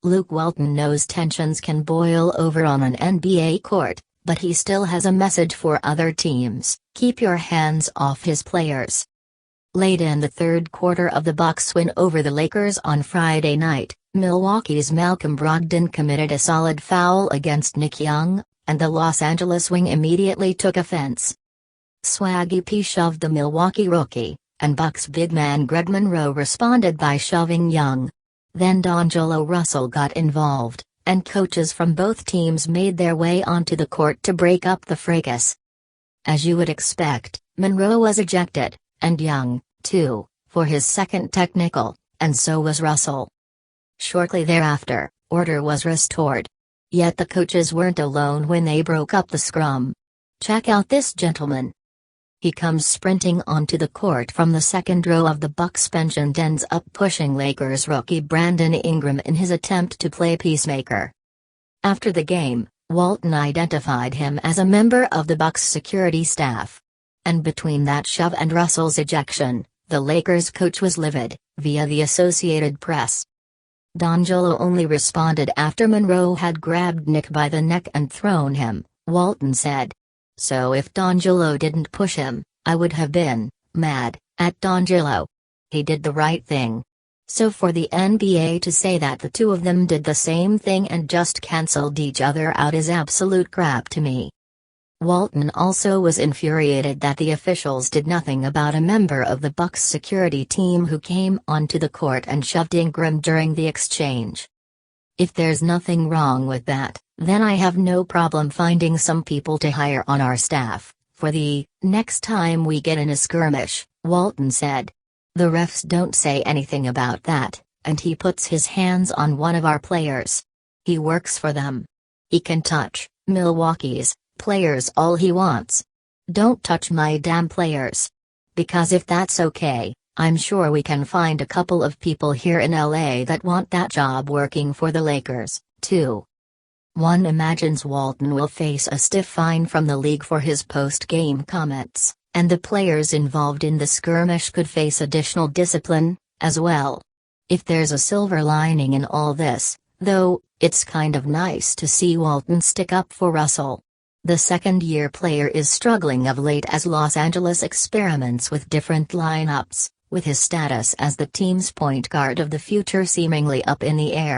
Luke Walton knows tensions can boil over on an NBA court, but he still has a message for other teams: keep your hands off his players. Late in the third quarter of the Bucks' win over the Lakers on Friday night, Milwaukee's Malcolm Brogdon committed a solid foul against Nick Young, and the Los Angeles wing immediately took offense. Swaggy P shoved the Milwaukee rookie, and Bucks big man Greg Monroe responded by shoving Young. Then D'Angelo Russell got involved, and coaches from both teams made their way onto the court to break up the fracas. As you would expect, Monroe was ejected, and Young, too, for his second technical, and so was Russell. Shortly thereafter, order was restored. Yet the coaches weren't alone when they broke up the scrum. Check out this gentleman. He comes sprinting onto the court from the second row of the Bucks bench and ends up pushing Lakers rookie Brandon Ingram in his attempt to play peacemaker. After the game, Walton identified him as a member of the Bucks security staff. And between that shove and Russell's ejection, the Lakers coach was livid, via the Associated Press. D'Angelo only responded after Monroe had grabbed Nick by the neck and thrown him, Walton said. So if D'Angelo didn't push him, I would have been mad at D'Angelo. He did the right thing. So for the NBA to say that the two of them did the same thing and just cancelled each other out is absolute crap to me. Walton also was infuriated that the officials did nothing about a member of the Bucks security team who came onto the court and shoved Ingram during the exchange. If there's nothing wrong with that, then I have no problem finding some people to hire on our staff for the next time we get in a skirmish, Walton said. The refs don't say anything about that, and he puts his hands on one of our players. He works for them. He can touch Milwaukee's players all he wants. Don't touch my damn players. Because if that's okay, I'm sure we can find a couple of people here in LA that want that job working for the Lakers, too. One imagines Walton will face a stiff fine from the league for his post-game comments, and the players involved in the skirmish could face additional discipline, as well. If there's a silver lining in all this, though, it's kind of nice to see Walton stick up for Russell. The second-year player is struggling of late as Los Angeles experiments with different lineups, with his status as the team's point guard of the future seemingly up in the air.